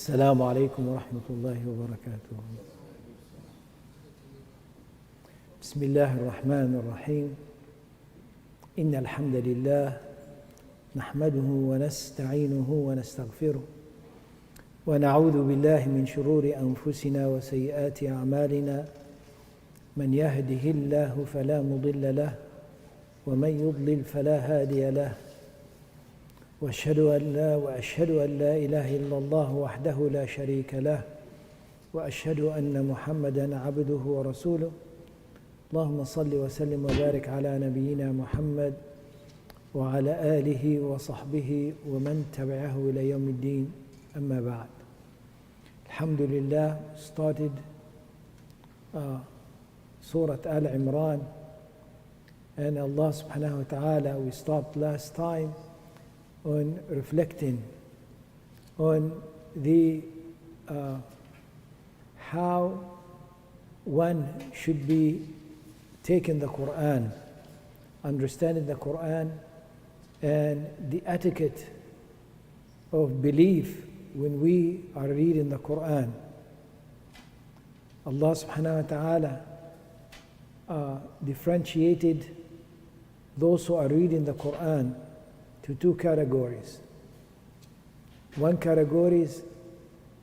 السلام عليكم ورحمة الله وبركاته. بسم الله الرحمن الرحيم. إن الحمد لله نحمده ونستعينه ونستغفره ونعوذ بالله من شرور أنفسنا وسيئات أعمالنا. من يهده الله فلا مضل له ومن يضلل فلا هادي له، وأشهد أن لا إله إلا الله وحده لا شريك له، وأشهد أن محمدًا عبده ورسوله. اللهم صل وسلم وبارك على نبينا محمد وعلى آله وصحبه ومن تبعه إلى يوم الدين. أما بعد. Alhamdulillah, started Surah Al-Imran, and Allah subhanahu wa ta'ala, we stopped last time on reflecting on the how one should be taking the Quran, understanding the Quran, and the etiquette of belief when we are reading the Quran. Allah subhanahu wa ta'ala differentiated those who are reading the Quran to two categories. One category is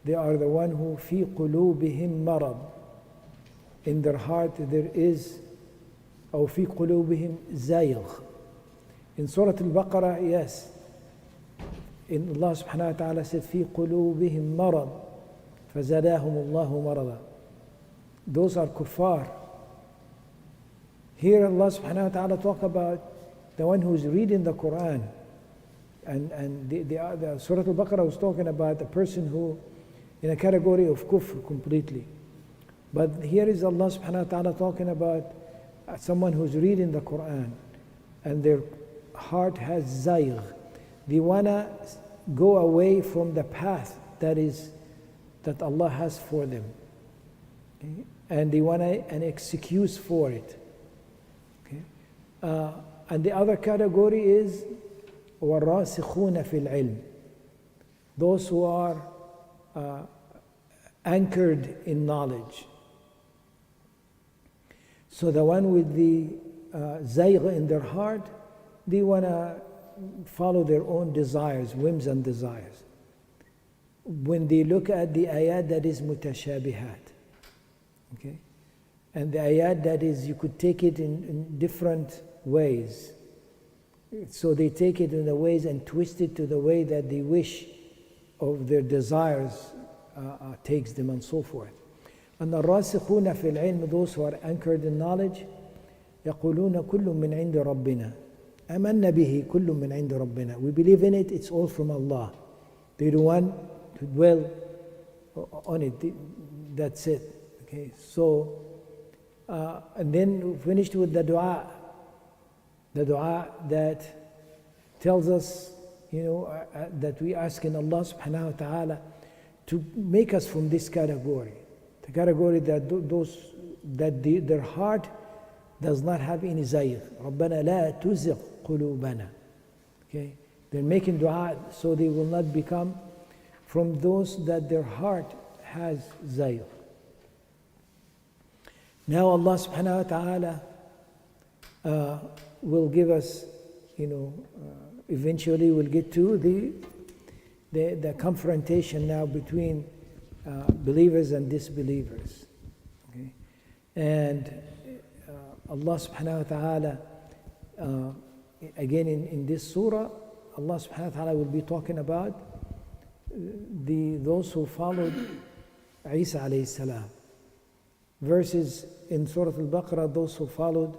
they are the one who fi qulubihim marad. In their heart there is, أو في قلوبهم زayغ. In Surah Al-Baqarah, yes, in Allah subhanahu wa ta'ala said في قلوبهم مرض فزادهم الله مرضا. Those are kuffar. Here Allah subhanahu wa ta'ala talk about the one who is reading the Quran, and the Surah Al-Baqarah was talking about a person who in a category of kufr completely. But here is Allah subhanahu wa ta'ala talking about someone who's reading the Quran and their heart has zayg. They wanna go away from the path that Allah has for them. Okay? And they want an excuse for it. Okay? And the other category is وَالرَّاسِخُونَ فِي الْعِلْمِ. Those who are anchored in knowledge. So the one with the zayg in their heart, they want to follow their own desires, whims and desires. When they look at the ayat that is mutashabihat, okay, and the ayat that is, you could take it in different ways. So they take it in the ways and twist it to the way that they wish of their desires takes them, and so forth. And the الراسخون في العلم, those who are anchored in knowledge, يقولون كل من عند ربنا آمنا به كل من عند ربنا. We believe in it, it's all from Allah. They don't want to dwell on it. That's it. Okay, so and then we finished with the dua that tells us, that we ask in Allah subhanahu wa ta'ala to make us from this category. The category that their heart does not have any zayg. رَبَّنَا لَا تُزِغْ قُلُوبَنَا. Okay? They're making dua so they will not become from those that their heart has zayg. Now Allah subhanahu wa ta'ala will give us, eventually we'll get to the confrontation now between believers and disbelievers. Okay? And Allah subhanahu wa ta'ala, again in this surah, Allah subhanahu wa ta'ala will be talking about those who followed Isa alayhi salam, versus in Surah Al-Baqarah, those who followed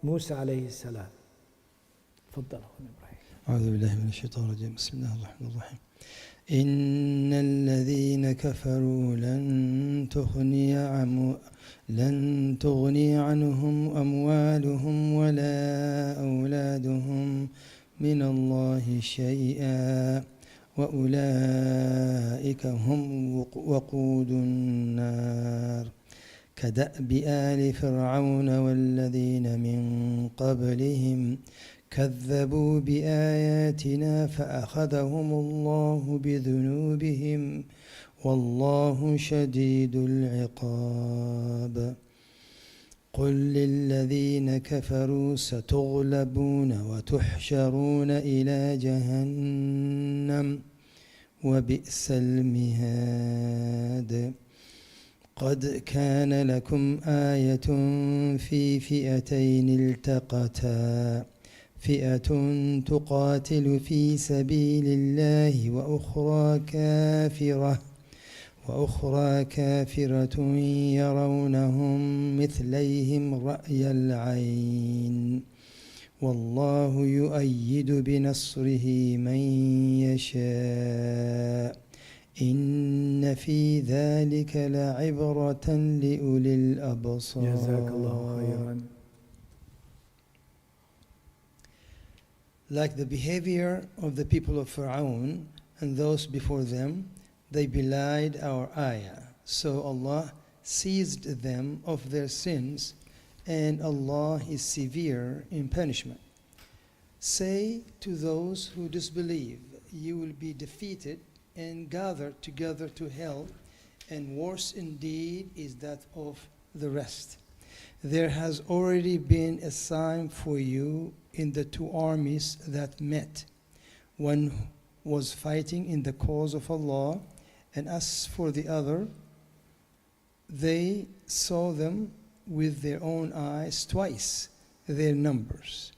Musa alayhi salam. تفضل أخونا إبراهيم. أعوذ بالله من الشيطان الرجيم. بسم الله الرحمن الرحيم. إن الذين كفروا لن تغني عنهم أموالهم ولا أولادهم من الله شيئا وأولئك هم وقود النار كدأب آل فرعون والذين من قبلهم كذبوا بآياتنا فأخذهم الله بذنوبهم والله شديد العقاب قل للذين كفروا ستغلبون وتحشرون إلى جهنم وبئس المهاد قد كان لكم آية في فئتين التقتا فئة تقاتل في سبيل الله وأخرى كافرة يرونهم مثليهم رأي العين والله يؤيد بنصره من يشاء إن في ذلك لعبرة لأولي الأبصار. جزاك الله خيرا. Like the behavior of the people of Fir'aun and those before them, they belied our ayah. So Allah seized them of their sins, and Allah is severe in punishment. Say to those who disbelieve, you will be defeated and gathered together to hell, and worse indeed is that of the rest. There has already been a sign for you in the two armies that met. One was fighting in the cause of Allah, and as for the other, they saw them with their own eyes twice their numbers.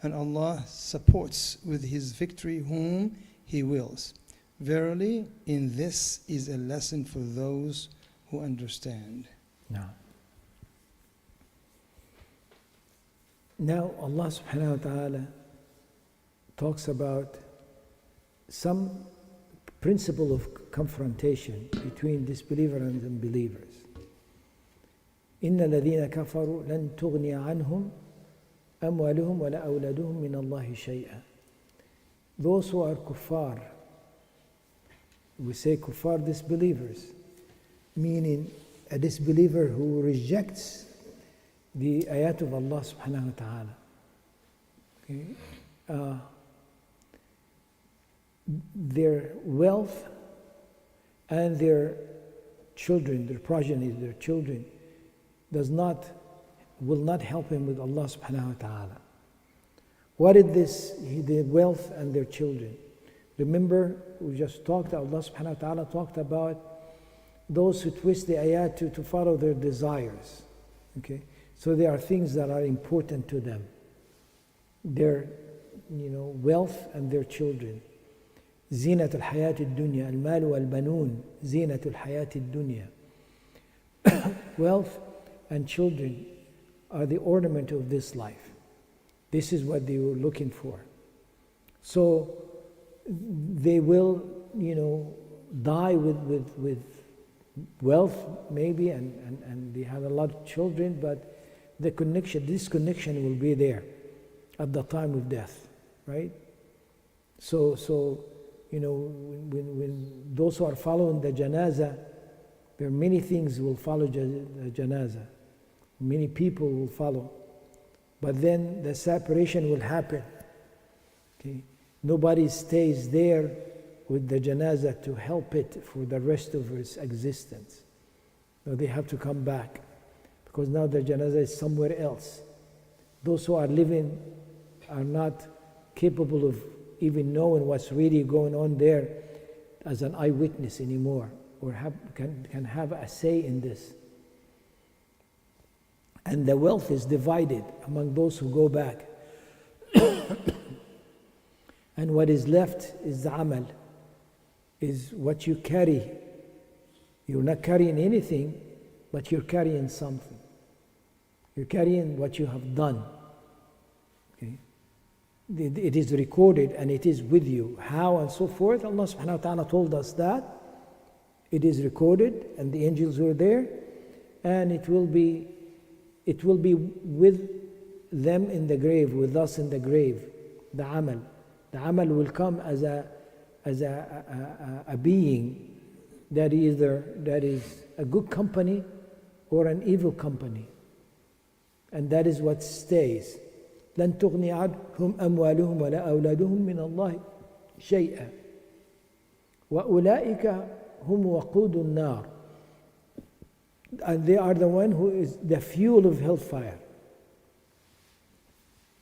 And Allah supports with His victory whom He wills. Verily, in this is a lesson for those who understand. Now Allah subhanahu wa ta'ala talks about some principle of confrontation between disbelievers and unbelievers. إن الذين كفروا لن تغني عنهم أموالهم ولا أولادهم من الله شيئا. Those who are kuffar, we say kuffar disbelievers, meaning a disbeliever who rejects the ayat of Allah subhanahu wa ta'ala. Okay? Their wealth and their children, their progeny, their children, will not help him with Allah subhanahu wa ta'ala. What is this? The wealth and their children. Remember, we just talked, Allah subhanahu wa ta'ala talked about those who twist the ayat to follow their desires. Okay? So there are things that are important to them. Their wealth and their children. زينة الحياة الدنيا المال والبنون زينة الحياة الدنيا. Wealth and children are the ornament of this life. This is what they were looking for. So they will, die with wealth maybe, and they have a lot of children, but this connection will be there at the time of death, right? So when those who are following the janazah, there are many things will follow the janazah. Many people will follow. But then the separation will happen. Okay? Nobody stays there with the janazah to help it for the rest of its existence. No, they have to come back, because now the janazah is somewhere else. Those who are living are not capable of even knowing what's really going on there as an eyewitness anymore, or can have a say in this. And the wealth is divided among those who go back. And what is left is the amal, is what you carry. You're not carrying anything, but you're carrying something. You're carrying what you have done. Okay? It is recorded and it is with you. How and so forth. Allah subhanahu wa ta'ala told us that. It is recorded and the angels were there, and it will be with them in the grave, with us in the grave. The amal. The amal will come as a being that is a good company or an evil company. And that is what stays. لن تغني عنهم أموالهم ولا أولادهم من الله شيئا وأولئك هم وقود النار. And they are the one who is the fuel of hellfire.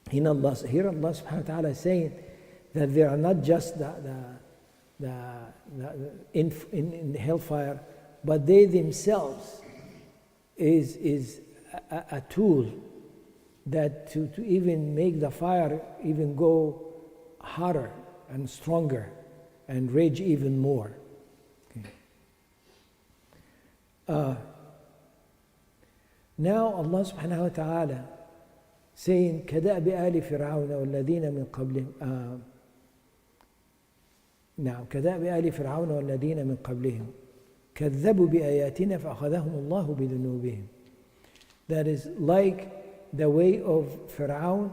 Here Allah subhanahu wa ta'ala is saying that they are not just in hellfire, but they themselves is a tool that to even make the fire even go hotter and stronger and rage even more. Okay. Now Allah subhanahu wa ta'ala saying كدأب آل فرعون والذين من قبلهم نعم كدأب آل فرعون والذين من قبلهم كذبوا بآياتنا فأخذهم الله بذنوبهم. That is like the way of Fir'aun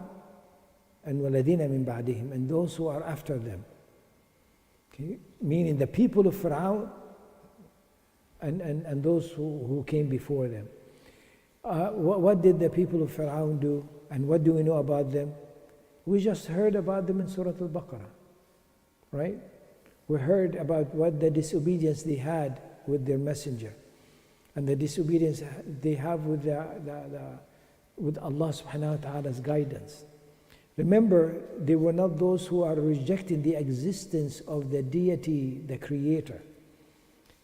and والذين من بعدهم, and those who are after them. Okay? Meaning the people of Fir'aun and those who came before them. What did the people of Fir'aun do, and what do we know about them? We just heard about them in Surah Al-Baqarah, right? We heard about what the disobedience they had with their messenger, and the disobedience they have with with Allah subhanahu wa ta'ala's guidance. Remember, they were not those who are rejecting the existence of the deity, the creator.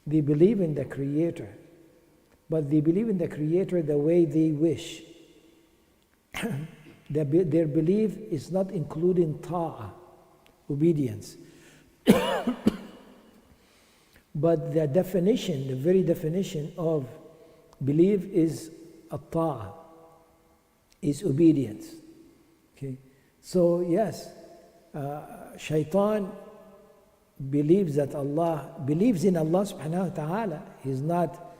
They believe in the creator, but they believe in the creator the way they wish. Their belief is not including ta'ah, obedience. But the definition, the very definition of belief is at-ta'ah, is obedience. Okay? So yes, shaitan believes in Allah subhanahu wa ta'ala. He's not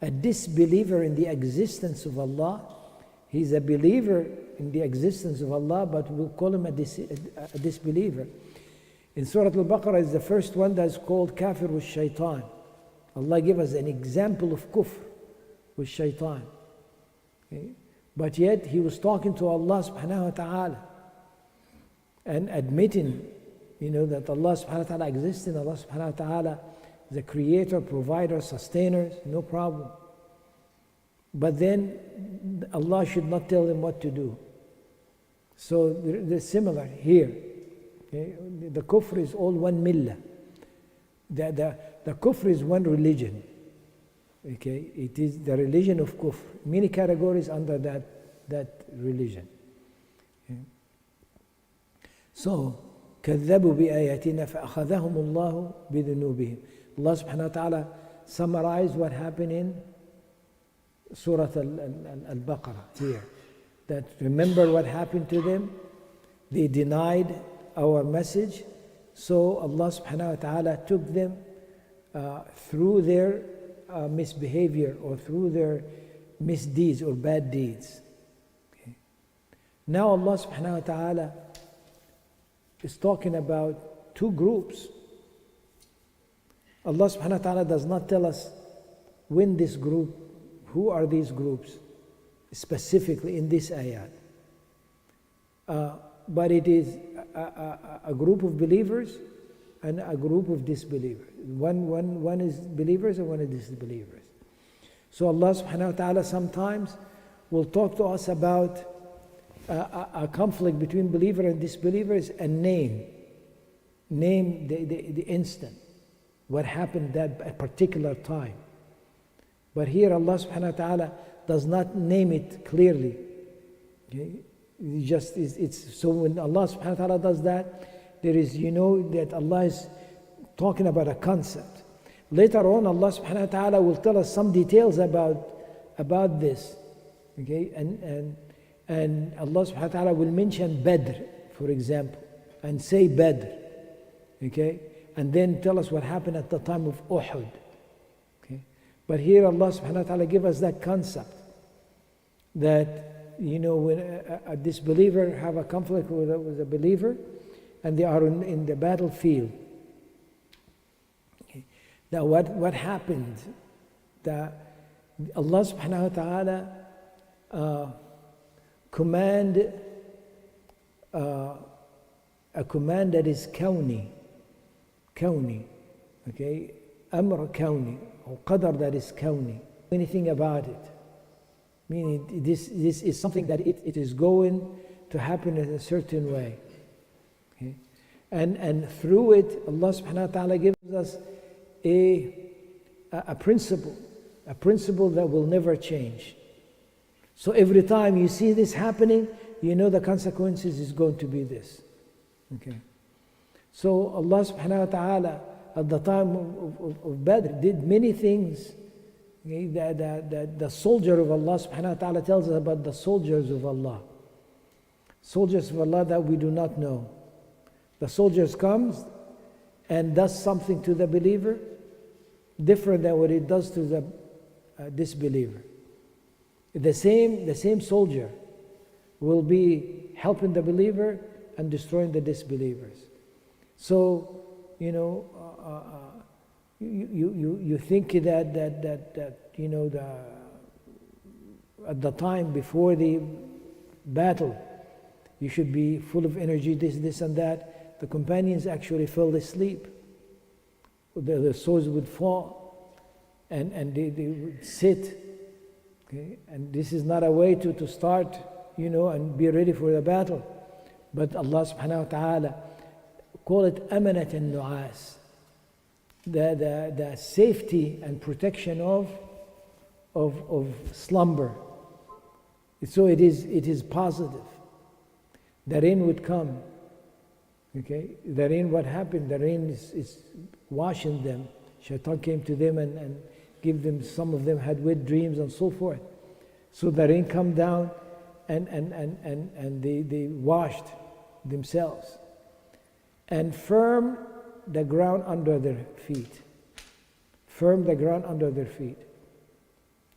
a disbeliever in the existence of Allah. He's a believer in the existence of Allah, but we'll call him a disbeliever. In Surah Al-Baqarah is the first one that's called kafir with shaitan. Allah gave us an example of kufr with shaitan. Okay? But yet he was talking to Allah subhanahu wa ta'ala and admitting, that Allah subhanahu wa ta'ala exists, and Allah subhanahu wa ta'ala is the creator, provider, sustainer, no problem. But then Allah should not tell them what to do. So they're similar here. Okay? The kufr is all one millah. The kufr is one religion. Okay? It is the religion of kufr. Many categories under that religion. Okay? So, كذبوا بآياتنا فأخذهم الله بذنوبهم. Allah subhanahu wa ta'ala summarized what happened in Surah Al-Baqarah here. That remember what happened to them? They denied our message. So Allah subhanahu wa ta'ala took them through their misbehavior or through their misdeeds or bad deeds. Okay. Now Allah subhanahu wa ta'ala is talking about two groups. Allah subhanahu wa ta'ala does not tell us when this group, who are these groups specifically in this ayat. But it is a group of believers and a group of disbelievers. One is believers and one is disbelievers. So Allah subhanahu wa ta'ala sometimes will talk to us about a conflict between believer and disbelievers and name the instant, what happened at particular time. But here Allah subhanahu wa ta'ala does not name it clearly. Okay? It's so when Allah subhanahu wa ta'ala does that, there is, that Allah is talking about a concept. Later on, Allah subhanahu wa ta'ala will tell us some details about this. Okay? And Allah subhanahu wa ta'ala will mention Badr, for example, and say Badr. Okay? And then tell us what happened at the time of Uhud. Okay? But here Allah subhanahu wa ta'ala give us that concept that, when a disbeliever have a conflict with a believer and they are in the battlefield. Okay. Now what happened? That Allah subhanahu wa ta'ala command a command that is kawni, okay, amr kawni, or qadar that is kawni, anything about it. Meaning this is something that it is going to happen in a certain way. Okay? And through it, Allah subhanahu wa ta'ala gives us a principle that will never change. So every time you see this happening, you know the consequences is going to be this. Okay. So Allah subhanahu wa ta'ala at the time of Badr did many things. Okay, the soldier of Allah subhanahu wa ta'ala tells us about the soldiers of Allah. Soldiers of Allah that we do not know. The soldiers comes and does something to the believer different than what it does to the disbeliever. The same soldier will be helping the believer and destroying the disbelievers. So, you know, you think that you know, at the time before the battle, you should be full of energy, this and that. The companions actually fell asleep. The swords would fall, and they would sit. Okay? And this is not a way to start, you know, and be ready for the battle. But Allah subhanahu wa ta'ala call it amanat al-nu'as, the safety and protection of slumber. So it is positive. The rain would come. Okay, the rain, what happened? The rain is washing them. Shaitan came to them and give them, some of them had wet dreams and so forth. So the rain come down and they washed themselves and firm the ground under their feet. Firm the ground under their feet.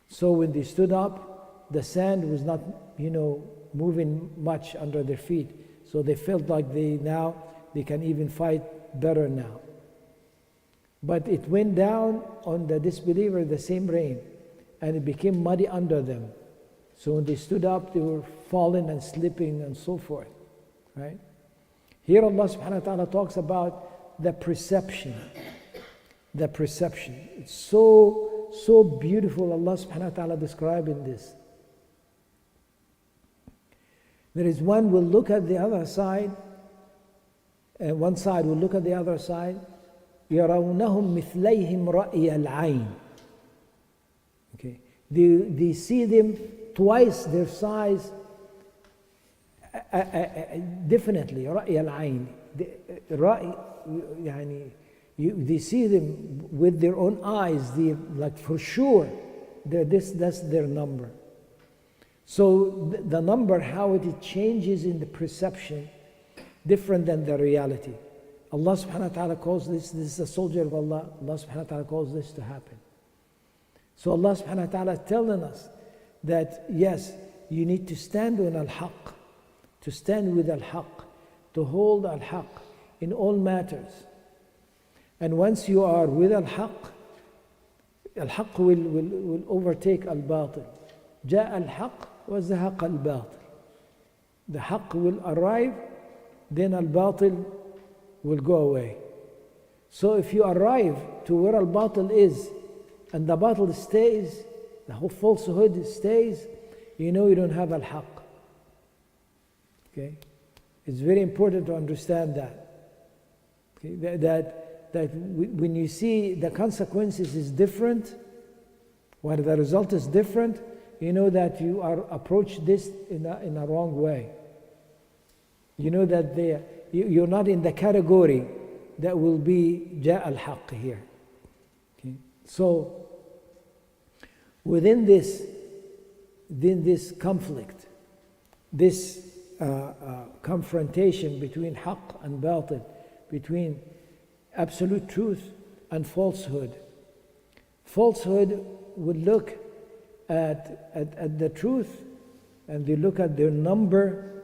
So when they stood up, the sand was not, you know, moving much under their feet. So they felt like they can even fight better now. But it went down on the disbeliever, the same rain, and it became muddy under them. So when they stood up, they were falling and slipping and so forth. Right? Here Allah subhanahu wa ta'ala talks about the perception. The perception. It's so beautiful, Allah subhanahu wa ta'ala describing this. There is one will look at the other side, and one side will look at the other side. يَرَوْنَهُمْ مِثْلَيْهِمْ رَأْيَ الْعَيْنِ. Okay. They see them twice their size, definitely. رَأْيَ الْعَيْنِ. They see them with their own eyes, like for sure, that's their number. So the number, how it changes in the perception, different than the reality. Allah subhanahu wa ta'ala calls this is a soldier of Allah. Allah subhanahu wa ta'ala calls this to happen. So Allah subhanahu wa ta'ala is telling us that yes, you need to stand on al-haq, to stand with al-haq, to hold al-haq in all matters. And once you are with al-haq, al-haq will overtake al-batil. جاء الحق وزهق الباطل. The haq will arrive, then al-batil will go away. So if you arrive to where al-batil is, and the batil stays, the whole falsehood stays, you know you don't have al-haq. Okay? It's very important to understand that. Okay? That when you see the consequences is different, where the result is different, you know that you are approach this in a wrong way. You know that you're not in the category that will be جاء الحق here. Okay? So within this conflict, this confrontation between haqq and batil, between absolute truth and falsehood, falsehood would look at the truth, and they look at their number,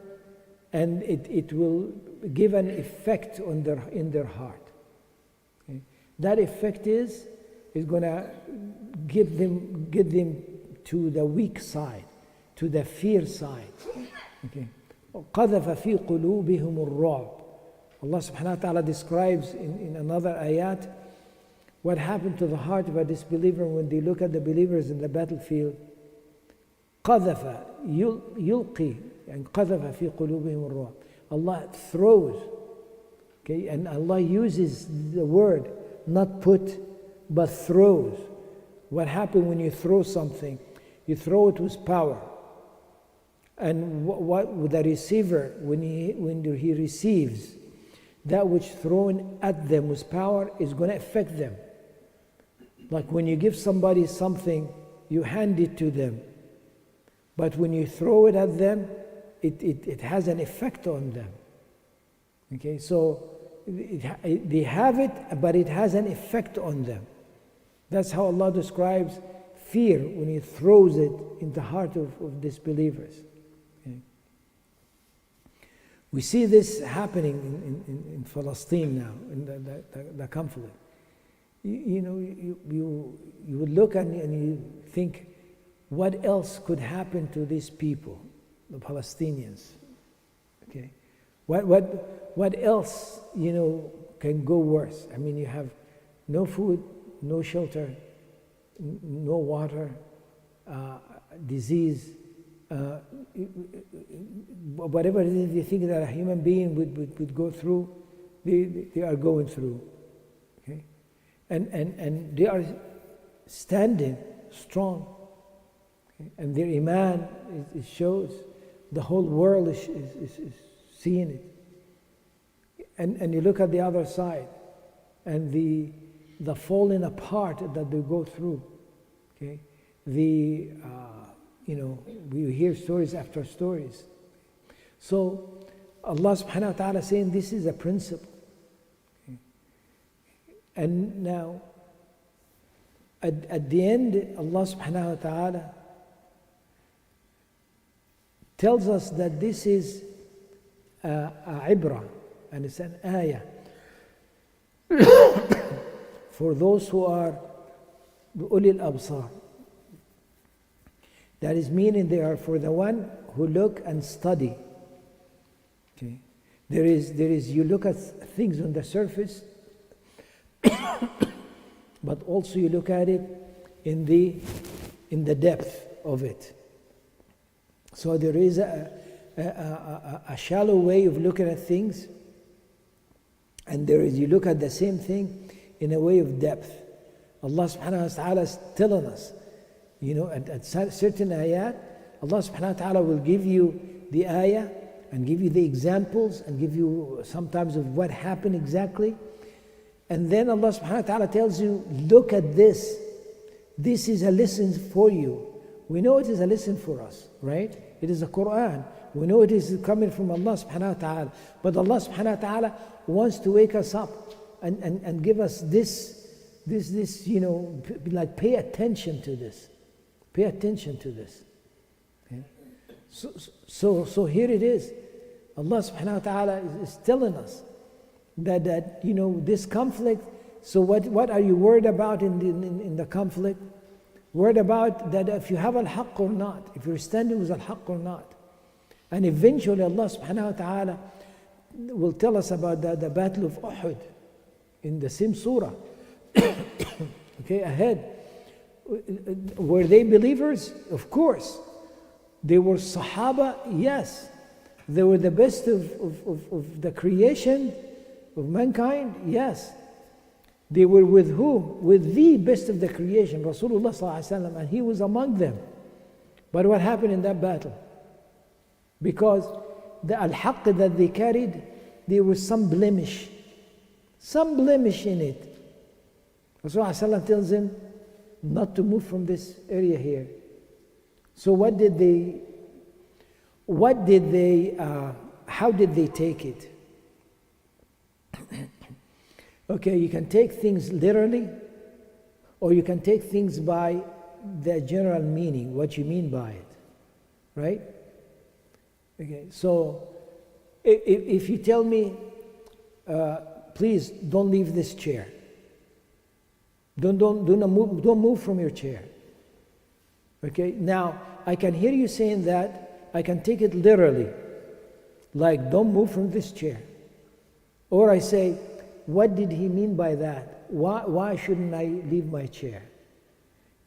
and it will give an effect in their heart. Okay? That effect is going to get them to the weak side, to the fear side. Okay. قَذَفَ فِي قُلُوبِهِمُ الرُّعْبِ. Allah subhanahu wa ta'ala describes in another ayat what happened to the heart of a disbeliever when they look at the believers in the battlefield. قذف يلقي and قذف في قلوبهم الرعب. Allah throws, okay, and Allah uses the word not put but throws. What happens when you throw something? You throw it with power, and what the receiver, when he receives that which thrown at them with power, is going to affect them. Like when you give somebody something, you hand it to them, but when you throw it at them, it has an effect on them. Okay, so they have it, but it has an effect on them. That's how Allah describes fear when He throws it in the heart of disbelievers. Okay. We see this happening in Palestine now, in the conflict. You would look and you think, what else could happen to these people, the Palestinians? Okay, what else can go worse? I mean, you have no food, no shelter, no water, disease, whatever it is you think that a human being would go through, they are going through. Okay, and they are standing strong. Okay? And their iman it shows. The whole world is seeing it. And you look at the other side, and the falling apart that they go through. Okay, we hear stories after stories. So Allah subhanahu wa ta'ala saying this is a principle. Okay. And now at the end, Allah subhanahu wa ta'ala tells us that this is a ibrah, and it's an ayah for those who are ulil absar. That is meaning they are for the one who look and study. Okay, there is you look at things on the surface, but also you look at it in the depth of it. So there is a shallow way of looking at things, and there is you look at the same thing in a way of depth. Allah subhanahu wa ta'ala is telling us, at certain ayat, Allah subhanahu wa ta'ala will give you the ayah and give you the examples and give you sometimes of what happened exactly. And then Allah subhanahu wa ta'ala tells you, look at this. This is a lesson for you. We know it is a lesson for us, right? It is a Quran. We know it is coming from Allah subhanahu wa ta'ala. But Allah subhanahu wa ta'ala wants to wake us up and give us this, like pay attention to this. Pay attention to this. Okay? So here it is. Allah subhanahu wa ta'ala is telling us that this conflict. So what are you worried about in the conflict? Worried about that if you have al-haqq or not, if you're standing with al-haqq or not. And eventually Allah subhanahu wa ta'ala will tell us about the battle of Uhud in the same surah. Okay, ahead. Were they believers? Of course. They were Sahaba? Yes. They were the best of the creation of mankind? Yes. They were with whom? With the best of the creation, Rasulullah sallallahu alaihi wasallam, and he was among them. But what happened in that battle? Because the al-haqq that they carried, there was some blemish in it. Rasulullah sallallahu alaihi wasallam tells them not to move from this area here. So how did they take it? Okay, you can take things literally, or you can take things by the general meaning, what you mean by it, right? Okay, so if you tell me, please don't leave this chair. Don't move from your chair. Okay, now I can hear you saying that. I can take it literally, like don't move from this chair. Or I say, what did he mean by that? Why shouldn't I leave my chair?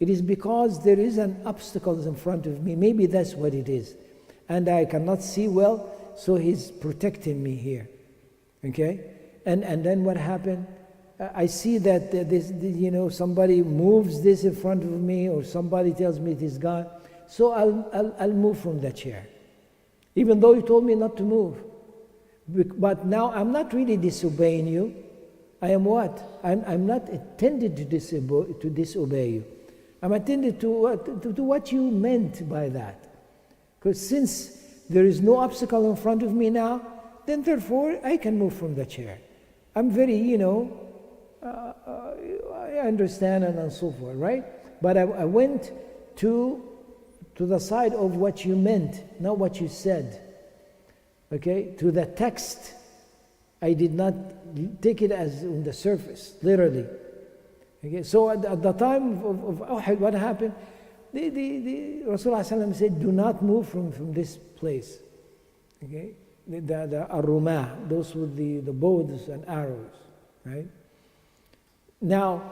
It is because there is an obstacle in front of me. Maybe that's what it is. And I cannot see well, so he's protecting me here. Okay? And then what happened? I see that somebody moves this in front of me, or somebody tells me it is gone. So I'll move from the chair. Even though you told me not to move. But now I'm not really disobeying you. I am what? I'm not intended to disobey you. I'm intended to do what you meant by that. Because since there is no obstacle in front of me now, then therefore I can move from the chair. I'm very, I understand and so forth, right? But I went to the side of what you meant, not what you said. Okay? To the text. I did not take it as on the surface, literally. Okay? So at the time of Uhud, what happened? The Rasulullah said, do not move from this place. Okay? The arumah, those with the bows and arrows, right? Now,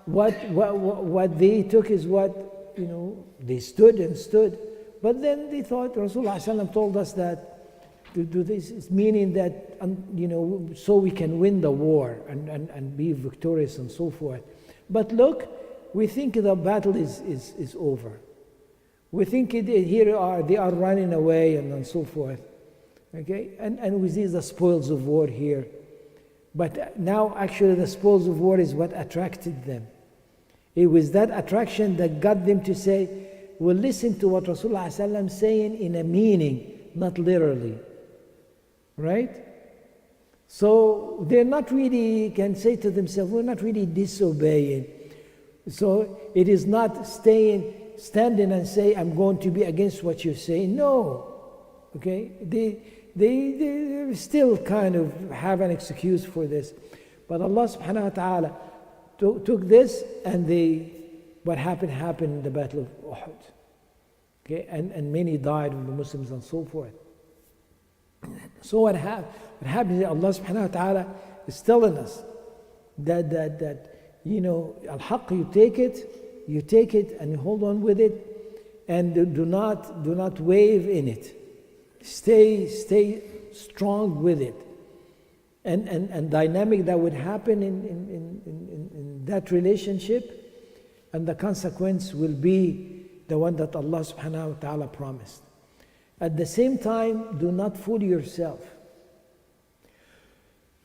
what they took is what, they stood and stood. But then they thought, Rasulullah told us that to do this is meaning that, so we can win the war and be victorious and so forth. But look, we think the battle is over. We think they are running away and so forth. Okay? And we see the spoils of war here. But now actually the spoils of war is what attracted them. It was that attraction that got them to say, well, listen to what Rasulullah is saying in a meaning, not literally. Right? So they're not really, can say to themselves, we're not really disobeying. So it is not standing and say, I'm going to be against what you're saying. No. Okay? They still kind of have an excuse for this. But Allah subhanahu wa ta'ala took this, and what happened in the Battle of Uhud. Okay? And many died of the Muslims and so forth. So what happened is Allah subhanahu wa ta'ala is telling us that al-haqq, you take it and you hold on with it, and do not wave in it. Stay strong with it. And dynamic that would happen in that relationship, and the consequence will be the one that Allah subhanahu wa ta'ala promised. At the same time, do not fool yourself.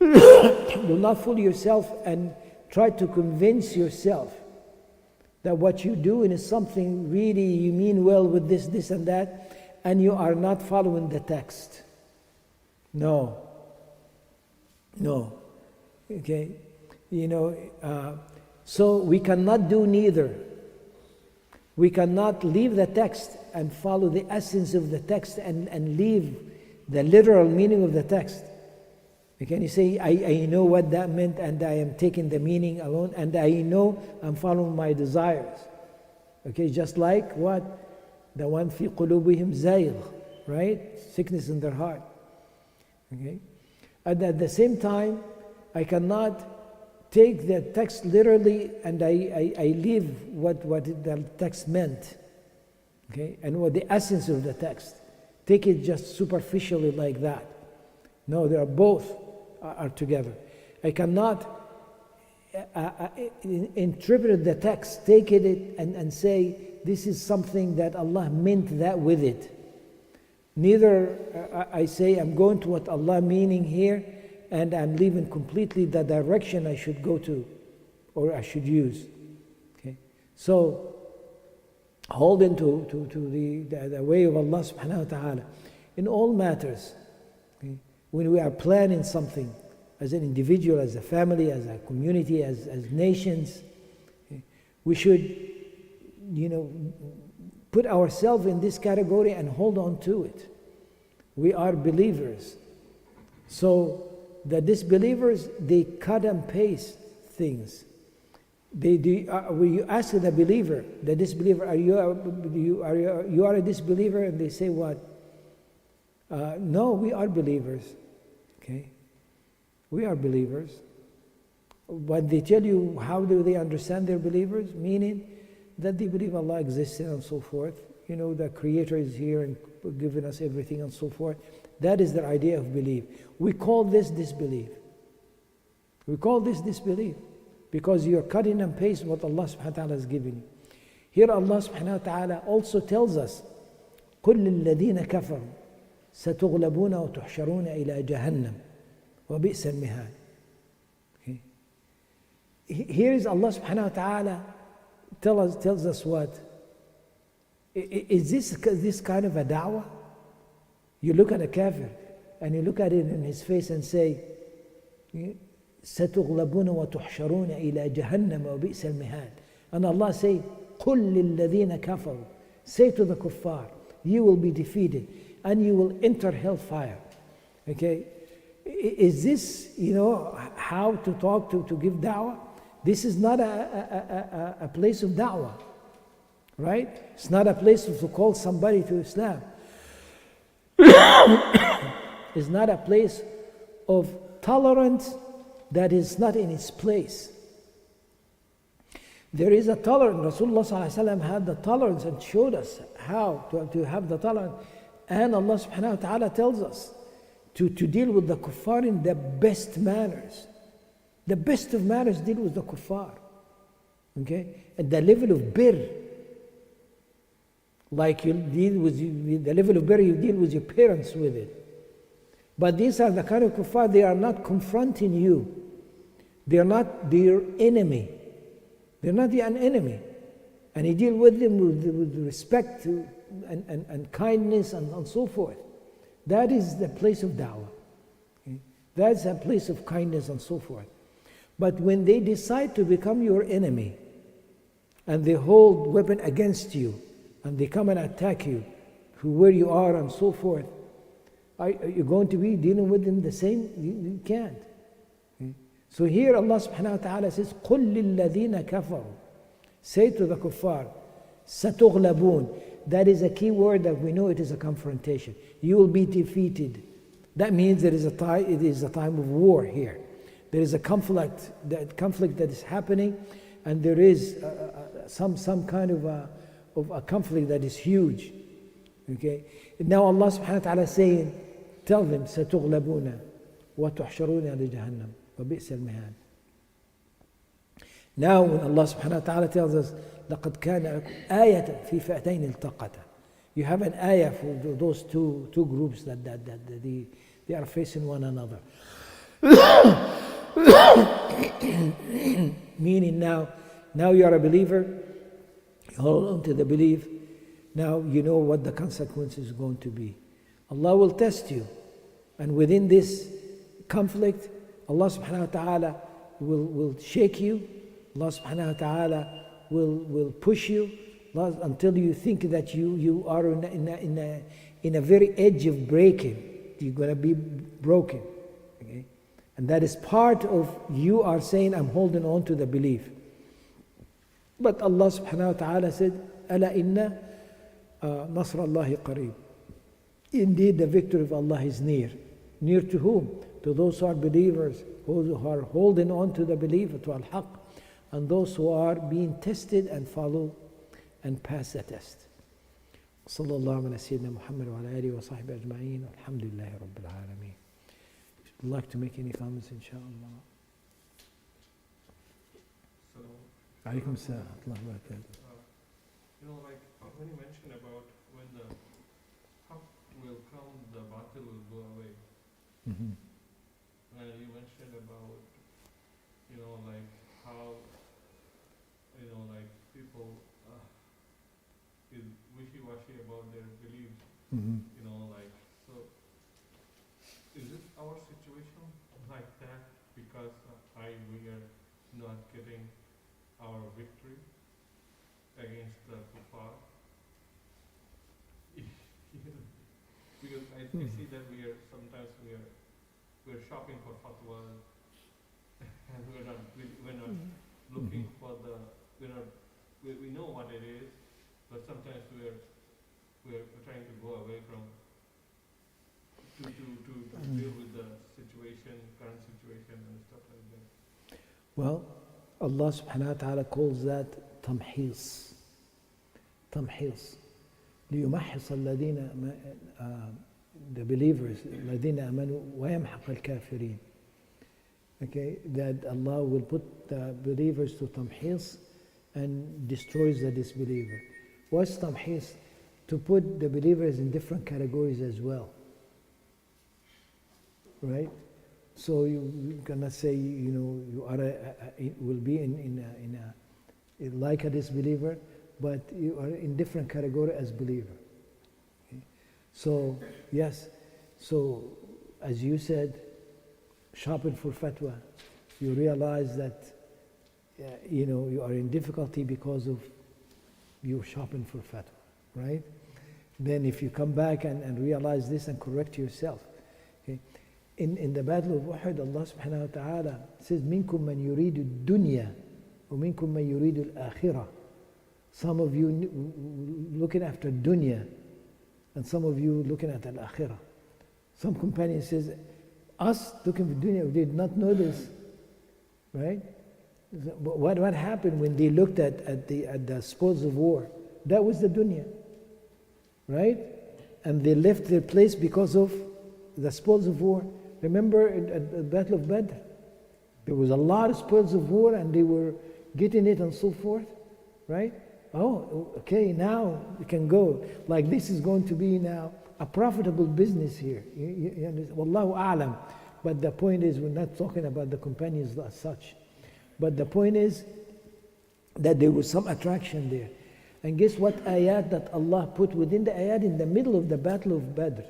Do not fool yourself and try to convince yourself that what you're doing is something really you mean well with this and that, and you are not following the text. No. Okay? So we cannot do neither. We cannot leave the text and follow the essence of the text and leave the literal meaning of the text. Can you say, I know what that meant, and I am taking the meaning alone, and I know I'm following my desires. Okay, just like what? The one fi qulubihim zayg, right? Sickness in their heart. Okay? And at the same time, I cannot take the text literally and I leave what the text meant. Okay? And what the essence of the text. Take it just superficially like that. No, they are both are together. I cannot interpret the text, take it and say, this is something that Allah meant that with it. Neither I say I'm going to what Allah meaning here, and I'm leaving completely the direction I should go to or I should use. Okay? So hold into the way of Allah subhanahu wa ta'ala in all matters. Okay? When we are planning something as an individual, as a family, as a community, as nations, okay, we should put ourselves in this category and hold on to it. We are believers. So the disbelievers, they cut and paste things. When you ask the believer, the disbeliever, you are a disbeliever, and they say what? No, we are believers. Okay, we are believers. When they tell you how do they understand their believers, meaning that they believe Allah exists and so forth. You know, the Creator is here and giving us everything and so forth. That is their idea of belief. We call this disbelief. We call this disbelief because you're cutting and pasting what Allah subhanahu wa ta'ala has given you. Here Allah subhanahu wa ta'ala also tells us, قُلْ لِلَّذِينَ كَفَرُوا سَتُغْلَبُونَ وَتُحْشَرُونَ إِلَى جَهَنَّمَ وَبِئْسَ الْمِهَادُ. Here is Allah subhanahu wa ta'ala tells us what? Is this kind of a da'wah? You look at a kafir and you look at it in his face and say, سَتُغْلَبُونَ وَتُحْشَرُونَ إِلَى جَهَنَّمَ وَبِئْسَ الْمِهَادُ. And Allah say, قُلْ لِلَّذِينَ كَفَرُوا. Say to the kuffar, you will be defeated and you will enter hellfire. Okay? Is this, how to talk to give da'wah? This is not a place of da'wah, right? It's not a place to call somebody to Islam. It's not a place of tolerance that is not in its place. There is a tolerance. Rasulullah ﷺ had the tolerance and showed us how to have the tolerance. And Allah subhanahu wa ta'ala tells us to deal with the kuffar in the best manners. The best of manners deal with the kuffar. Okay? At the level of birr. Like you deal with the level of birr, you deal with your parents with it. But these are the kind of kuffar, they are not confronting you. They are not their enemy. They're not an enemy. And you deal with them with respect and kindness and so forth. That is the place of da'wah. Okay? That's a place of kindness and so forth. But when they decide to become your enemy and they hold weapon against you and they come and attack you where you are and so forth, are you going to be dealing with them the same? You can't. Okay? So here Allah subhanahu wa ta'ala says, قُلْ لِلَّذِينَ كَفَرُوا. Say to the kuffar, سَتُغْلَبُونَ. That is a key word that we know it is a confrontation. You will be defeated. That means it is a time of war here. There is a conflict that is happening, and there is some kind of a conflict that is huge. Okay. Now Allah subhanahu wa ta'ala is saying, tell them, سَتُغْلَبُونَ وَتُحْشَرُونَ لِجَهَنَّمَ وَبِئْسَ الْمِهَادُ. Now when Allah subhanahu wa ta'ala tells us, لَقَدْ كَانَ آيَةً فِي فِئَتَيْنِ الْتَقَتَ. You have an ayah for those two groups that they are facing one another. Meaning now you are a believer, you hold on to the belief, now you know what the consequence is going to be. Allah will test you, and within this conflict, Allah subhanahu wa ta'ala will shake you, Allah subhanahu wa ta'ala will push you until you think that you are in a very edge of breaking. You're going to be broken. Okay? And that is part of you are saying, I'm holding on to the belief. But Allah subhanahu wa ta'ala said, أَلَا إِنَّ نَصْرَ اللَّهِ قَرِيبٌ. Indeed, the victory of Allah is near. Near to whom? To those who are believers, those who are holding on to the belief, to al-haq, and those who are being tested and follow and pass the test. صلى الله على سيدنا محمد وعلى آله وصحبه أجمعين والحمد لله رب العالمين. Would you like to make any comments, inshallah? So, عليكم السلام ورحمة الله وبركاته. like when you mentioned about when the haq will come, the batil will go away. Mm-hmm. And you mentioned about, like how, like people is wishy-washy about their beliefs. Mm-hmm. So is it our situation like that because we are not getting our victory against the kuffar? Because I see that sometimes we're shopping for fatwas and we're not looking for we know what it is, but sometimes we're trying to go away from to deal with the current situation and stuff like that. Well, Allah subhanahu wa ta'ala calls that tamhis. Tamhis. ليمحص الذين the believers الذين آمنوا ويمحق الكافرين. Okay, that Allah will put the believers to tamhis and destroys the disbeliever. What's tamhis? To put the believers in different categories as well. Right? So you cannot say, you are will be like a disbeliever, but you are in different category as believer. Okay? So yes, so as you said, shopping for fatwa, you realize that you are in difficulty because of you shopping for fatwa, right? Then if you come back and realize this and correct yourself, okay? In the battle of Uhud, Allah subhanahu wa ta'ala says, "Minkum man yuridu dunya, wa minkum man yuridu al-akhirah." Some of you looking after dunya, and some of you looking at al-akhirah. Some companion says, us looking for dunya, we did not know this, right? What happened when they looked at the spoils of war? That was the dunya, right? And they left their place because of the spoils of war. Remember at the Battle of Badr, there was a lot of spoils of war and they were getting it and so forth, right? Oh, okay, now we can go. Like this is going to be now a profitable business here. You understand? Wallahu a'lam. But the point is, we're not talking about the companions as such. But the point is that there was some attraction there. And guess what ayat that Allah put within the ayat in the middle of the Battle of Badr?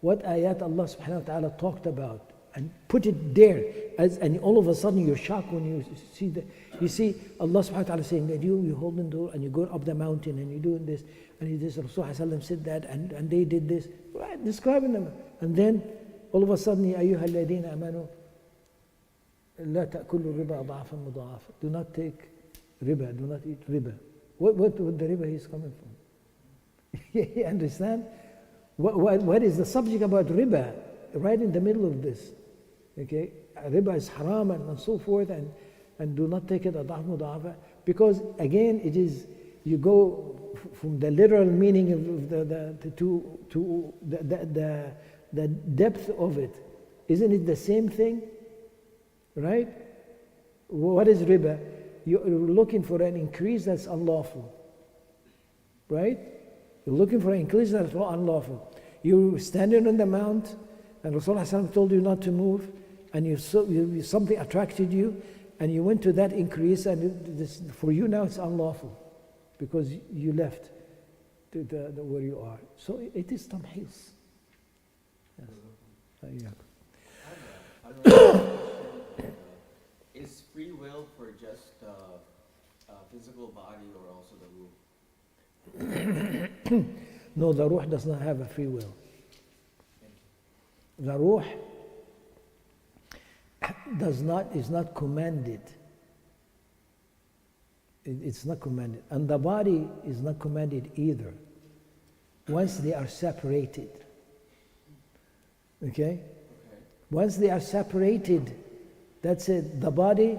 What ayat Allah subhanahu wa ta'ala talked about and put it there, and all of a sudden you're shocked when you see that. You see Allah subhanahu wa ta'ala saying that you hold the door and you go up the mountain and you're doing this, and this Rasulullah said that, and they did this, right? Describing them. And then all of a sudden, Ya ayyuha alladhina amanu, la ta'kullu riba adhafan mudha'afa. Do not take riba, do not eat riba. What the riba is coming from? You understand? What is the subject about riba? Right in the middle of this. Okay? Riba is haram and so forth, and do not take it adhaf mudha'afa. Because again, it is, you go from the literal meaning of the depth of it. Isn't it the same thing? Right? What is riba? You're looking for an increase that's unlawful. Right? You're looking for an increase that's unlawful. You're standing on the mount, and Rasulullah told you not to move, and something attracted you, and you went to that increase, and for you now it's unlawful, because you left where you are. So it is tamhis. Yes. Is free will for just physical body or also the ruh? No, the ruh does not have a free will. The ruh is not commanded. It's not commanded. And the body is not commanded either. Once they are separated. Okay? Once they are separated, that's it. The body,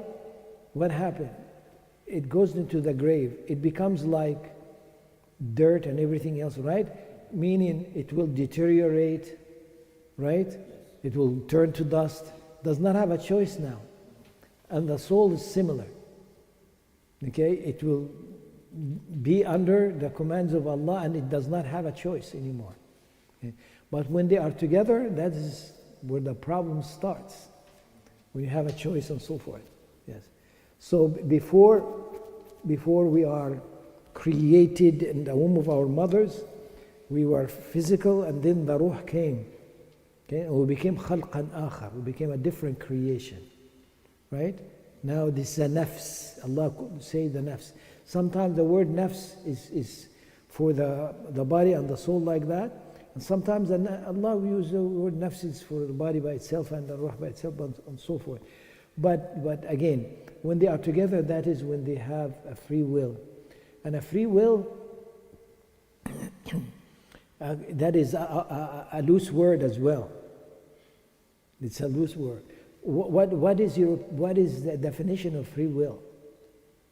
what happened? It goes into the grave. It becomes like dirt and everything else, right? Meaning it will deteriorate, right? It will turn to dust. Does not have a choice now. And the soul is similar. Okay? It will be under the commands of Allah, and it does not have a choice anymore. Okay? But when they are together, that is where the problem starts. When you have a choice and so forth. Yes. So before we are created in the womb of our mothers, we were physical, and then the ruh came. Okay? And we became khalqan akhar. We became a different creation. Right? Now this is a nafs. Allah could say the nafs. Sometimes the word nafs is for the body and the soul like that. And sometimes Allah will use the word nafs for the body by itself and the ruh by itself and so forth. But again, when they are together, that is when they have a free will. And a free will, that is a loose word as well. It's a loose word. what is the definition of free will,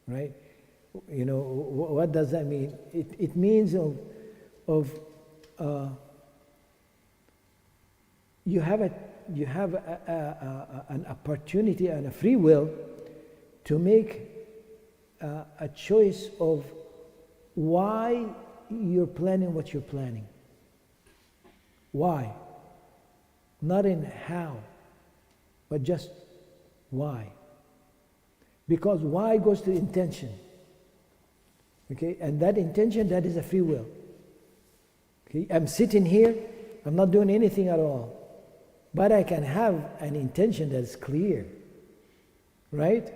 right? You know, what does that mean? It means you have an opportunity and a free will to make a choice of why you're planning what you're planning. Why? Not in how, but just why. Because why goes to intention. Okay, and that intention, that is a free will. Okay, I'm sitting here, I'm not doing anything at all. But I can have an intention that's clear. Right?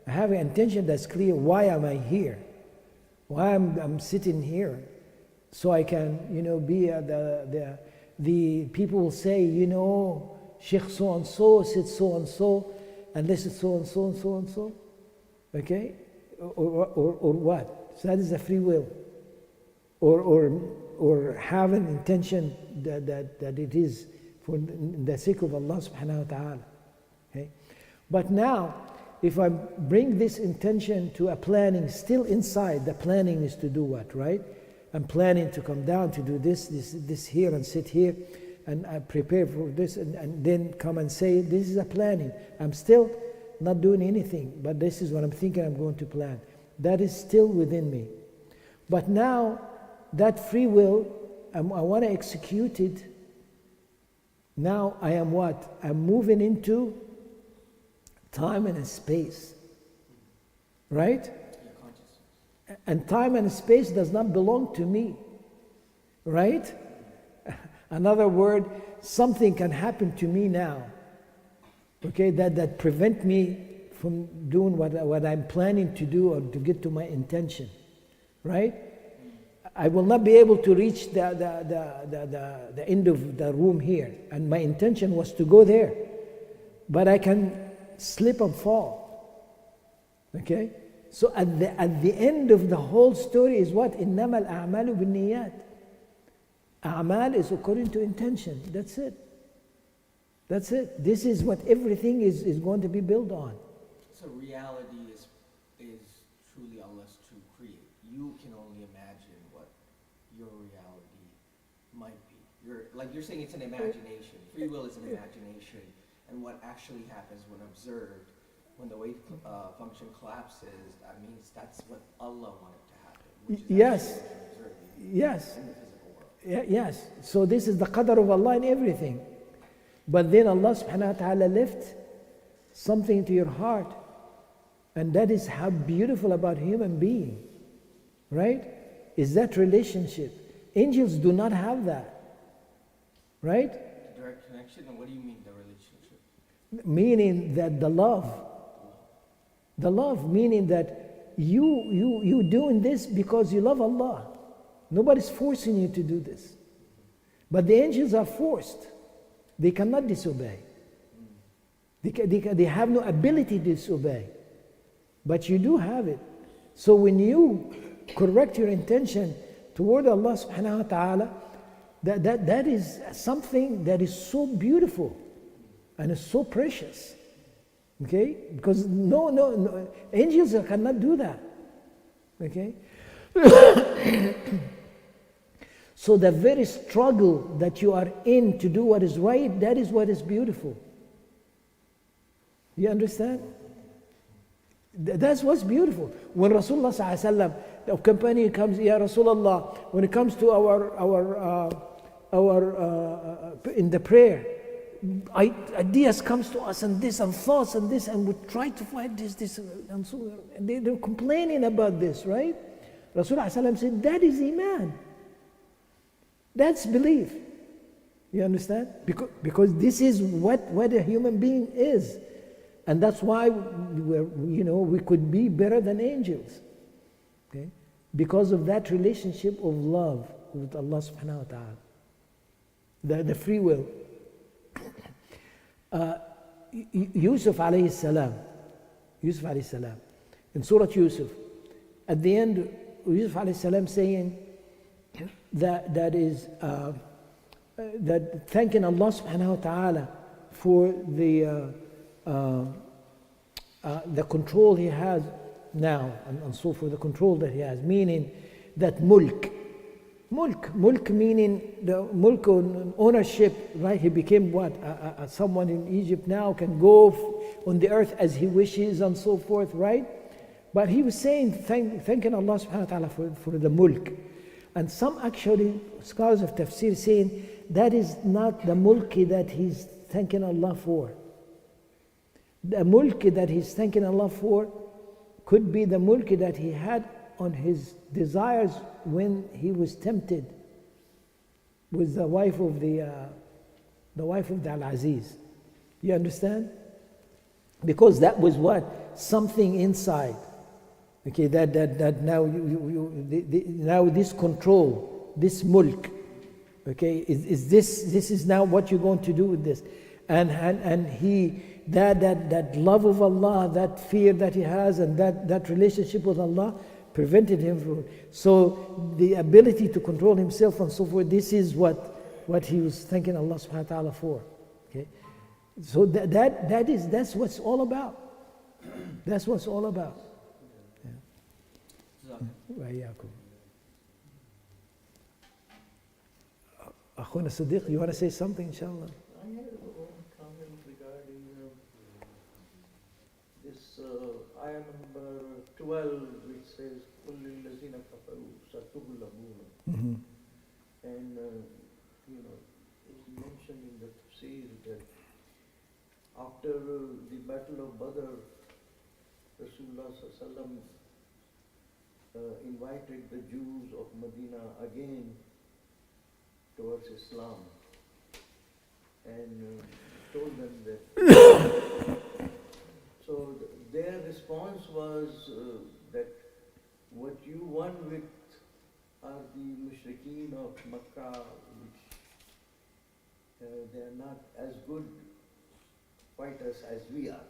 I have an intention that's clear. Why am I here? Why I'm sitting here? So I can, you know, be the people will say, you know, Sheikh so and so said so and so, and this is so and so and so and so. Okay? Or what? So that is a free will. Or have an intention that it is for the sake of Allah subhanahu wa ta'ala. Okay? But now, if I bring this intention to a planning still inside, the planning is to do what, right? I'm planning to come down to do this here and sit here and I prepare for this and then come and say, this is a planning. I'm still not doing anything, but this is what I'm thinking I'm going to plan. That is still within me. But now, that free will, I want to execute it. Now I am what? I'm moving into time and space. Right? And time and space does not belong to me. Right? Another word, something can happen to me now. Okay, that prevent me from doing what I'm planning to do or to get to my intention. Right? I will not be able to reach the end of the room here. And my intention was to go there. But I can slip and fall. Okay? So at the end of the whole story is what? إِنَّمَا الْأَعْمَالُ بِالنِّيَّاتِ. A'mal is according to intention. That's it. That's it. This is what everything is going to be built on. So reality is truly Allah's true create. You can only imagine what your reality might be. You're saying it's an imagination. Free will is an imagination. And what actually happens when observed, when the wave function collapses, that means that's what Allah wanted to happen. Which is Yes. Yes. in the physical world. Yes. So this is the qadr of Allah in everything. But then Allah subhanahu wa ta'ala left something to your heart. And that is how beautiful about human being. Right? Is that relationship. Angels do not have that. Right? The direct connection, and what do you mean the relationship? Meaning that the love, meaning that you doing this because you love Allah. Nobody's forcing you to do this. But the angels are forced. They cannot disobey. They have no ability to disobey. But you do have it. So when you correct your intention toward Allah subhanahu wa ta'ala, that is something that is so beautiful and is so precious. Okay? Because no, angels cannot do that. Okay? So the very struggle that you are in to do what is right, that is what is beautiful. You understand? That's what's beautiful. When Rasulullah sallallahu alaihi wasallam, the companion comes, Ya Rasulullah, when it comes to our in the prayer, ideas comes to us and this and thoughts and this, and we try to find this and so, and they're complaining about this, right? Rasulullah sallallahu alaihi wasallam said, that is iman. That's belief. You understand? Because this is what a human being is. And that's why we could be better than angels. Okay? Because of that relationship of love with Allah subhanahu wa ta'ala. The free will. Yusuf alayhi salam. In Surah Yusuf. At the end, Yusuf alayhi salam saying that thanking Allah subhanahu wa ta'ala for the the control he has now, and so forth, the control that he has, meaning that mulk meaning the mulk ownership, right? He became what? Someone in Egypt now can go on the earth as he wishes and so forth, right? But he was saying, thanking Allah subhanahu wa ta'ala for the mulk. And some actually, scholars of tafsir saying, that is not the mulk that he's thanking Allah for. The mulk that he's thanking Allah for could be the mulk that he had on his desires when he was tempted with the wife of the Al-Aziz. You understand? Because that was what? Something inside. Okay, that now now this control, this mulk, okay, is this is now what you're going to do with this, and he that love of Allah, that fear that he has, and that relationship with Allah prevented him from. So the ability to control himself and so forth. This is what he was thanking Allah subhanahu wa ta'ala for. Okay, so that's what's all about. That's what's all about. وإياكم. أخونا Siddiq, you want to say something, inshallah? I had one comment regarding this ayah number 12, which says, قُلْ لِلَّذِينَ كَفَرُوا سَتُغْلَبُونَ. And, it's mentioned in the tafsir that after the Battle of Badr, Rasulullah sallallahu alaihi wasallam invited the Jews of Medina again towards Islam and told them that. So their response was that what you won with are the mushrikeen of Makkah, which they are not as good fighters as we are.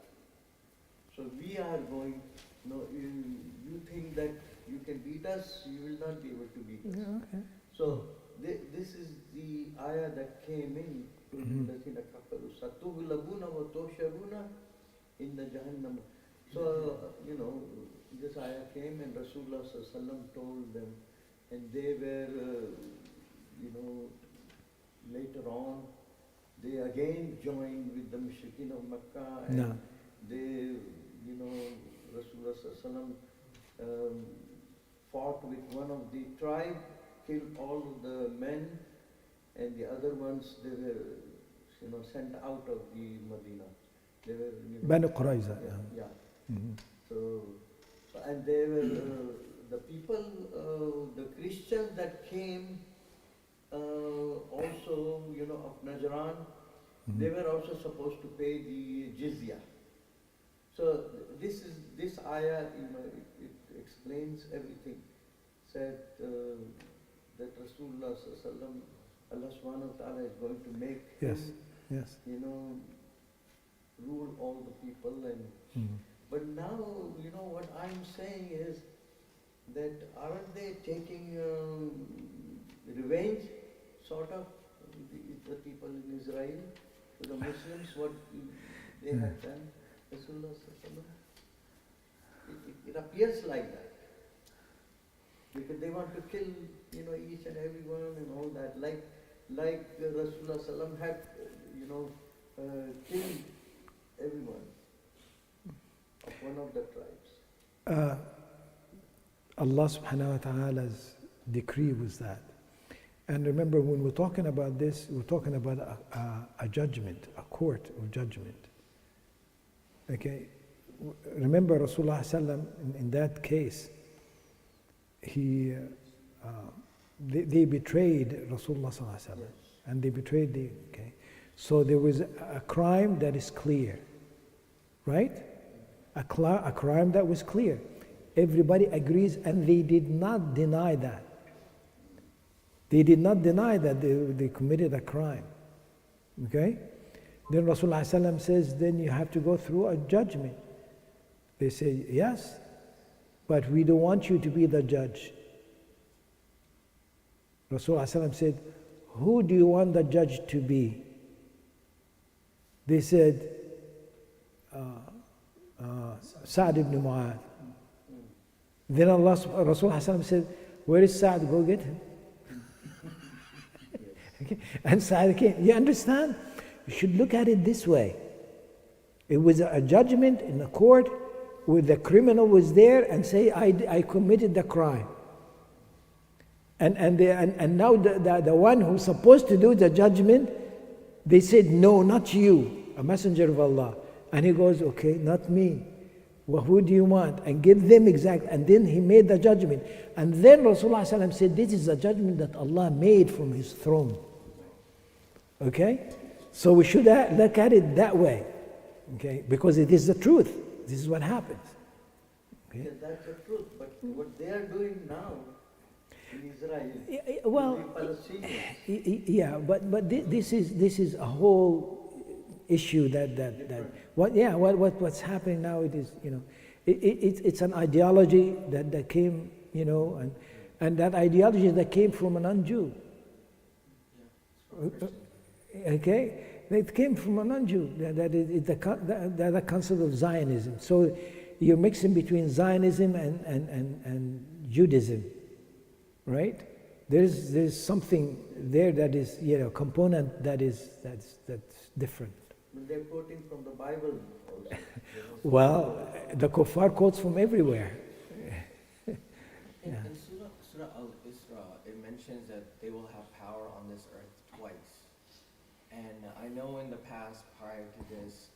So we are going, you think that you can beat us, you will not be able to beat us. Yeah, okay. So this is the ayah that came in to الَّذِينَ كَفَرُوا سَتُغْلَبُونَ وَتُحْشَرُونَ إِنَّ جَهَنَّمَ. So, this ayah came and Rasulullah sallallahu alaihi wasallam told them, and they were, later on, they again joined with the mushrikeen of Makkah, and No. they, Rasulullah sallallahu alaihi wasallam fought with one of the tribe, killed all of the men, and the other ones they were, sent out of the Medina. They were, Banu Qurayza. yeah. Mhm. So, and they were the people, the Christians that came also, of Najran, they were also supposed to pay the jizya. So this ayah, it explains everything. Said that Rasulullah sallallahu alaihi wasallam, Allah subhanahu wa ta'ala is going to make Yes. him, Yes. rule all the people. And Mhm. but now, what I'm saying is that aren't they taking revenge, sort of, the people in Israel, to the Muslims, what they had done? Rasulullah sallallahu alaihi wasallam. It appears like that. Because they want to kill, each and everyone and all that. Like Rasulullah sallallahu alaihi wasallam had, killed everyone of one of the tribes. Allah subhanahu wa ta'ala's decree was that. And remember, when we're talking about this, we're talking about a judgment, a court of judgment. Okay? Remember Rasulullah sallam in that case, they betrayed Rasulullah sallallahu alaihi wasallam, and they betrayed okay. So there was a crime that is clear, right? A crime that was clear. Everybody agrees, and they did not deny that. They did not deny that they committed a crime. Okay? Then Rasulullah ﷺ says, then you have to go through a judgment. They say, yes, but we don't want you to be the judge. Rasulullah ﷺ said, who do you want the judge to be? They said, Sa'd ibn Mu'adh. Then Allah, Rasulullah said, where is Sa'd? Go get him. Okay? And Sa'd came. You understand? You should look at it this way. It was a judgment in the court where the criminal was there and say, I committed the crime. And now the one who's supposed to do the judgment, they said, no, not you, a messenger of Allah. And he goes, okay, not me. Well, who do you want? And give them exact. And then he made the judgment. And then Rasulullah ﷺ said, this is a judgment that Allah made from his throne. Okay? So we should look at it that way. Okay? Because it is the truth. This is what happens. Okay? Yeah, that's the truth. But what they are doing now in Israel, Well, the Palestinians, yeah, but this is a whole issue what's happening now. It is, you know, it's an ideology that came, you know, and that ideology that came from a non-Jew. Okay, it came from a non-Jew. That is the concept of Zionism. So you're mixing between Zionism and Judaism, right? There's something there that is, you know, component that's different. but they're quoting from the Bible also. Well, the kuffar quotes from everywhere. In Surah Al-Isra, it mentions that they will have power on this earth twice. And I know in the past, prior to this,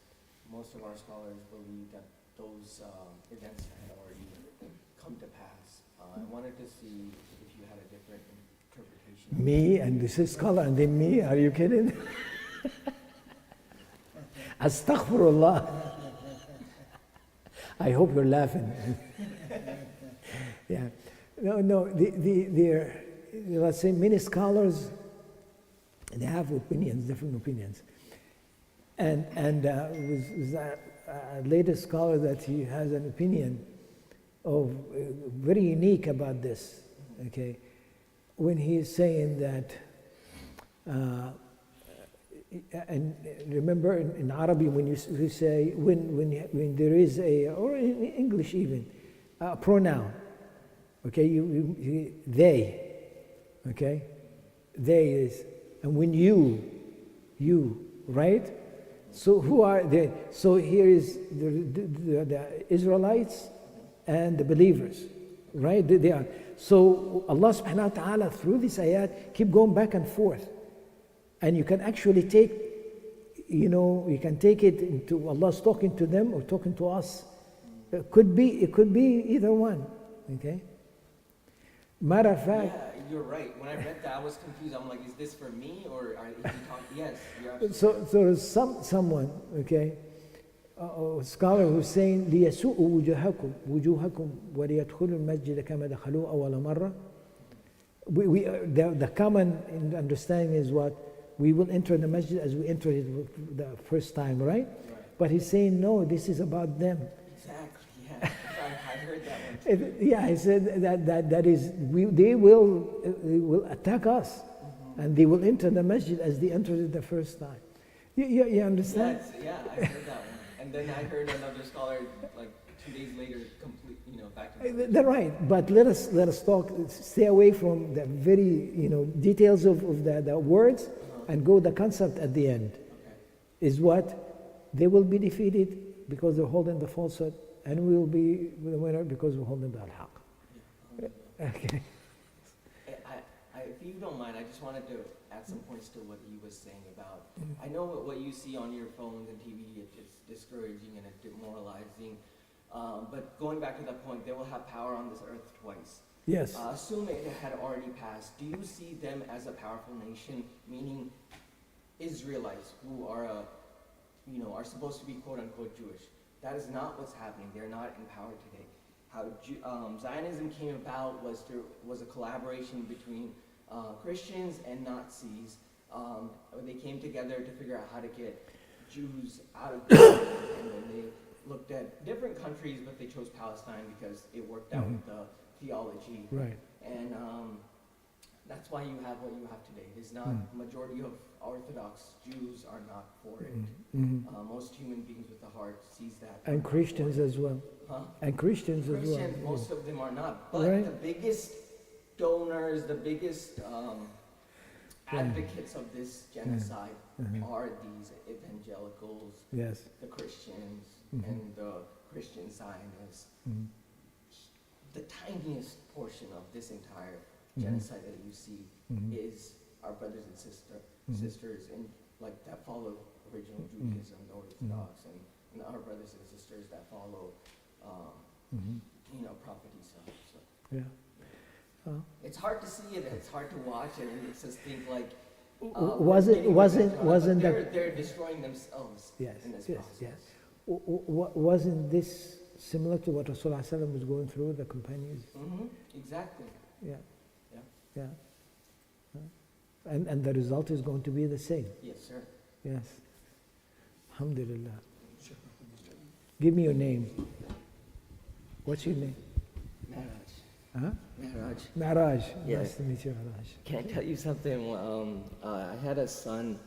most of our scholars believe that those events had already come to pass. I wanted to see if you had a different interpretation. Me, and this is scholar, and then me, are you kidding? Astaghfirullah. I hope you're laughing. Yeah. No, let's say many scholars, they have opinions, different opinions. And was a latest scholar that he has an opinion of very unique about this, okay? When he's saying that, and remember in Arabic when you say, when there is or in English even, a pronoun, okay, they, okay? They is, and when you, right? So who are they? So here is the Israelites and the believers, right? They are. So Allah subhanahu wa ta'ala through this ayat keep going back and forth. And you can actually take, you know, you can take it into Allah's talking to them or talking to us. It could be either one, okay? Matter of fact. Yeah, you're right. When I read that, I was confused. I'm like, is this for me or are you talking? Yes, you're absolutely So there's someone, okay, a scholar who's saying ليسوءوا وجوهكم وليدخلوا المسجد كما دخلوه أول مرة. The common understanding is what we will enter the masjid as we entered it the first time, right? But he's saying no, this is about them. Exactly, yeah. I heard that one. Yeah, he said that is they will attack us, and they will enter the masjid as they entered it the first time. You understand? Yes, yeah, I heard that one. And then I heard another scholar like 2 days later complete, you know, back to They're right, but let us talk. Stay away from the very, you know, details of the words, and go the concept at the end. Okay. Is what they will be defeated because they're holding the falsehood, and we will be the winner because we're holding the al-haq. Okay. If you don't mind, I just wanted to add some points to what he was saying about. I know what you see on your phones and TV, it's discouraging and it's demoralizing. But going back to that point, they will have power on this earth twice. Yes. Assume it had already passed. Do you see them as a powerful nation, meaning Israelites who are, are supposed to be quote unquote Jewish? That is not what's happening. They're not in power today. How Zionism came about was a collaboration between Christians and Nazis. They came together to figure out how to get Jews out of Israel, and then they looked at different countries, but they chose Palestine because it worked out with the theology. Right. And That's why you have what you have today. It is not, majority of Orthodox Jews are not for it. Most human beings with a heart sees that. And Christians as well. Huh? And Christians as well. Christians, most of them are not. But Right. the biggest donors, the biggest advocates of this genocide are these evangelicals, Yes. the Christians, Mhm. and the Christian Zionists. Mhm. The tiniest portion of this entire Mhm. genocide that you see Mhm. is our brothers and Mhm. sisters in like that follow original Judaism, the Orthodox, and our brothers and sisters that follow, Mhm. Prophet Isa. So Yeah. it's hard to see it. It's hard to watch it, and it makes us think like. Was we're it- getting wasn't- revenge on it, wasn't but that- they're destroying themselves Yes, in this yes, process. yes. Wasn't this similar to what Rasulullah ﷺ was going through, the companions? Exactly. Yeah. Yeah. Yeah. And the result is going to be the same. Yes, sir. Yes. Alhamdulillah. Give me your name. What's your name? Maharaj. Huh? Maharaj. Maraj. Yes. Nice to meet you, Maraj. Can I tell you something? I had a son